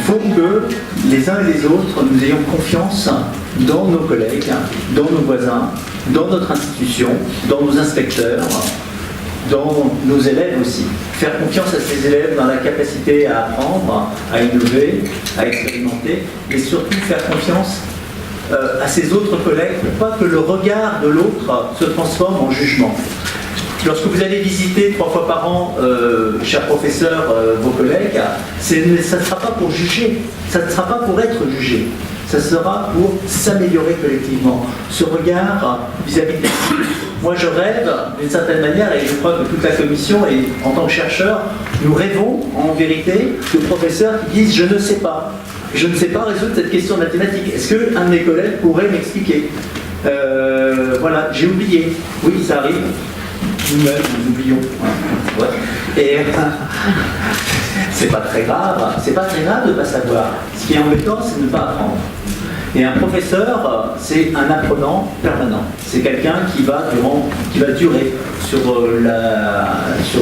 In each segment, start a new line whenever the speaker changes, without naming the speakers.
faut que les uns et les autres, nous ayons confiance dans nos collègues, dans nos voisins, dans notre institution, dans nos inspecteurs, dans nos élèves aussi. Faire confiance à ces élèves dans la capacité à apprendre, à innover, à expérimenter, et surtout faire confiance à ses autres collègues pour pas que le regard de l'autre se transforme en jugement. Lorsque vous allez visiter 3 fois par an, cher professeur, vos collègues, ça ne sera pas pour juger, ça ne sera pas pour être jugé, ça sera pour s'améliorer collectivement. Ce regard vis-à-vis des autres. Moi je rêve d'une certaine manière, et je crois que toute la commission, et en tant que chercheur, nous rêvons en vérité de professeurs qui disent « je ne sais pas ». Je ne sais pas résoudre cette question mathématique. Est-ce qu'un de mes collègues pourrait m'expliquer voilà, j'ai oublié. Oui, ça arrive. Nous-mêmes, nous oublions. Ouais. Et c'est pas très grave. C'est pas très grave de ne pas savoir. Ce qui est embêtant, c'est de ne pas apprendre. Et un professeur, c'est un apprenant permanent. C'est quelqu'un qui va durer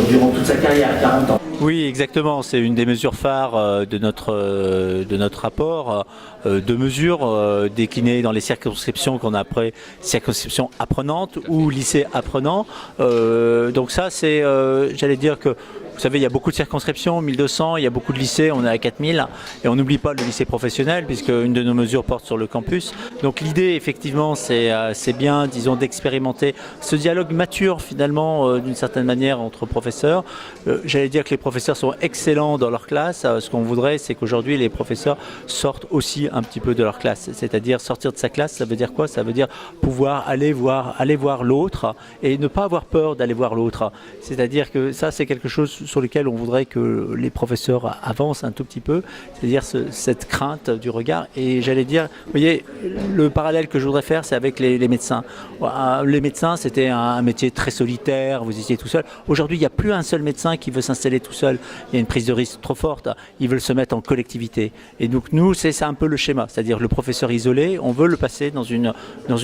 durant toute sa carrière, 40 ans.
Oui, exactement. C'est une des mesures phares de notre rapport, de mesures déclinées dans les circonscriptions qu'on appelle circonscriptions apprenantes ou lycées apprenants. Donc ça, c'est, j'allais dire que, vous savez, il y a beaucoup de circonscriptions, 1200, il y a beaucoup de lycées, on est à 4000, et on n'oublie pas le lycée professionnel, puisque une de nos mesures porte sur le campus. Donc l'idée, effectivement, c'est bien, disons, d'expérimenter ce dialogue mature, finalement, d'une certaine manière, entre professeurs. J'allais dire que les professeurs sont excellents dans leur classe. Ce qu'on voudrait, c'est qu'aujourd'hui, les professeurs sortent aussi un petit peu de leur classe. C'est-à-dire, sortir de sa classe, ça veut dire quoi? Ça veut dire pouvoir aller voir l'autre, et ne pas avoir peur d'aller voir l'autre. C'est-à-dire que ça, c'est quelque chose sur lequel on voudrait que les professeurs avancent un tout petit peu, c'est-à-dire cette crainte du regard. Et j'allais dire, vous voyez, le parallèle que je voudrais faire, c'est avec les médecins. Les médecins, c'était un métier très solitaire, vous étiez tout seul. Aujourd'hui, il n'y a plus un seul médecin qui veut s'installer tout seul. Il y a une prise de risque trop forte. Ils veulent se mettre en collectivité. Et donc nous, c'est un peu le schéma, c'est-à-dire le professeur isolé, on veut le passer dans une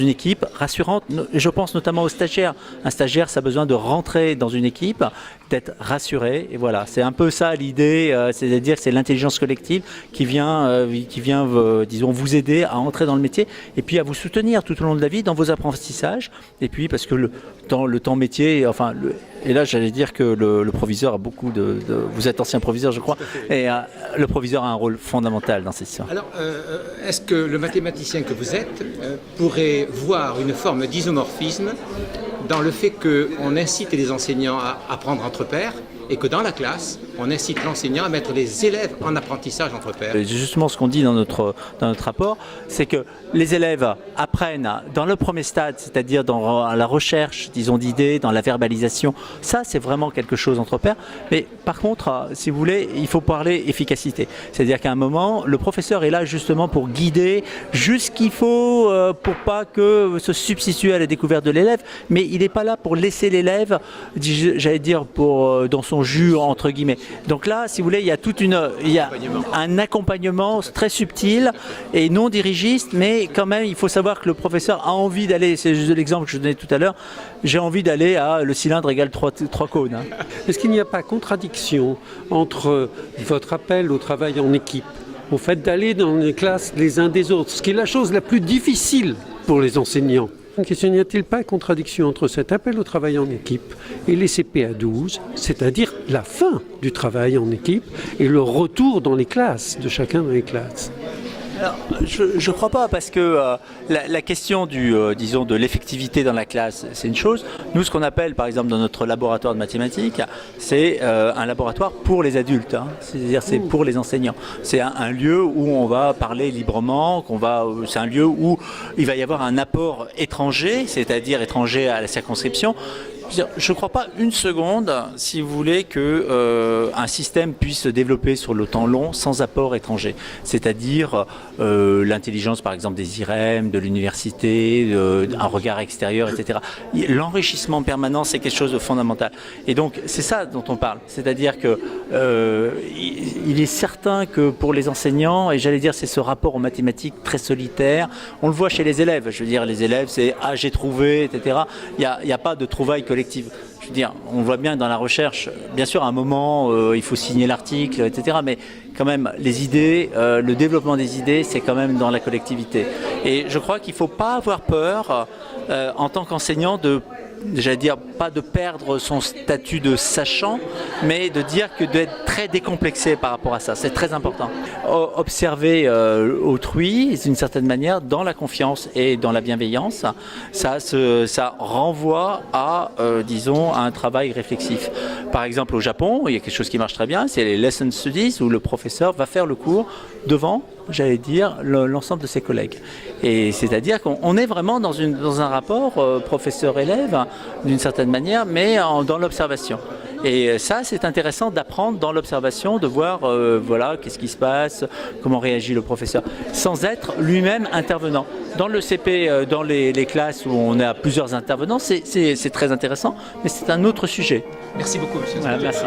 équipe rassurante. Je pense notamment aux stagiaires. Un stagiaire, ça a besoin de rentrer dans une équipe, d'être rassuré, et voilà, c'est un peu ça l'idée, c'est-à-dire que c'est l'intelligence collective qui vient disons, vous aider à entrer dans le métier et puis à vous soutenir tout au long de la vie dans vos apprentissages, et puis parce que le temps métier, enfin, et là j'allais dire que le proviseur a beaucoup vous êtes ancien proviseur je crois, et le proviseur a un rôle fondamental dans cette histoire.
Alors, est-ce que le mathématicien que vous êtes pourrait voir une forme d'isomorphisme dans le fait qu'on incite les enseignants à apprendre entre pairs et que dans la classe, on incite l'enseignant à mettre les élèves en apprentissage entre pairs?
Justement, ce qu'on dit dans notre rapport, c'est que les élèves apprennent dans le premier stade, c'est-à-dire dans la recherche, disons, d'idées, dans la verbalisation. Ça, c'est vraiment quelque chose entre pairs. Mais par contre, si vous voulez, il faut parler efficacité. C'est-à-dire qu'à un moment, le professeur est là justement pour guider juste ce qu'il faut pour pas que se substituer à la découverte de l'élève, mais il n'est pas là pour laisser l'élève, j'allais dire, dans son jus, entre guillemets. Donc là, si vous voulez, il y a un accompagnement très subtil et non dirigiste, mais quand même, il faut savoir que le professeur a envie d'aller, c'est l'exemple que je donnais tout à l'heure, j'ai envie d'aller à le cylindre égale 3 cônes. Hein.
Est-ce qu'il n'y a pas contradiction entre votre appel au travail en équipe, au fait d'aller dans les classes les uns des autres, ce qui est la chose la plus difficile pour les enseignants? N'y a-t-il pas contradiction entre cet appel au travail en équipe et les CPA 12, c'est-à-dire la fin du travail en équipe et le retour dans les classes, de chacun dans les classes?
Alors, je ne crois pas, parce que la question disons, de l'effectivité dans la classe, c'est une chose. Nous, ce qu'on appelle, par exemple, dans notre laboratoire de mathématiques, c'est un laboratoire pour les adultes, hein. C'est-à-dire c'est pour les enseignants. C'est un lieu où on va parler librement, c'est un lieu où il va y avoir un apport étranger, c'est-à-dire étranger à la circonscription. Je ne crois pas une seconde, si vous voulez, qu'un système puisse se développer sur le temps long sans apport étranger. C'est-à-dire l'intelligence, par exemple, des IREM, de l'université, un regard extérieur, etc. L'enrichissement permanent, c'est quelque chose de fondamental. Et donc, c'est ça dont on parle. C'est-à-dire que il est certain que pour les enseignants, et j'allais dire, c'est ce rapport aux mathématiques très solitaire. On le voit chez les élèves. Je veux dire, les élèves, c'est « ah, j'ai trouvé », etc. Il n'y a pas de trouvailles collectives. Je je veux dire, on voit bien dans la recherche, bien sûr, à un moment, il faut signer l'article, etc. Mais quand même, les idées, le développement des idées, c'est quand même dans la collectivité. Et je crois qu'il ne faut pas avoir peur, en tant qu'enseignant, j'allais dire, pas de perdre son statut de sachant, mais de dire que d'être très décomplexé par rapport à ça, c'est très important. Observer autrui, d'une certaine manière, dans la confiance et dans la bienveillance, ça renvoie à, disons, à un travail réflexif. Par exemple, au Japon, il y a quelque chose qui marche très bien, c'est les lesson studies, où le professeur va faire le cours devant, j'allais dire, l'ensemble de ses collègues. Et c'est-à-dire qu'on est vraiment dans un rapport professeur-élève, d'une certaine manière, mais dans l'observation. Et ça, c'est intéressant d'apprendre dans l'observation, de voir voilà, qu'est-ce qui se passe, comment réagit le professeur, sans être lui-même intervenant. Dans le CP, dans les classes où on a plusieurs intervenants, c'est très intéressant, mais c'est un autre sujet.
Merci beaucoup, monsieur.
Voilà, merci.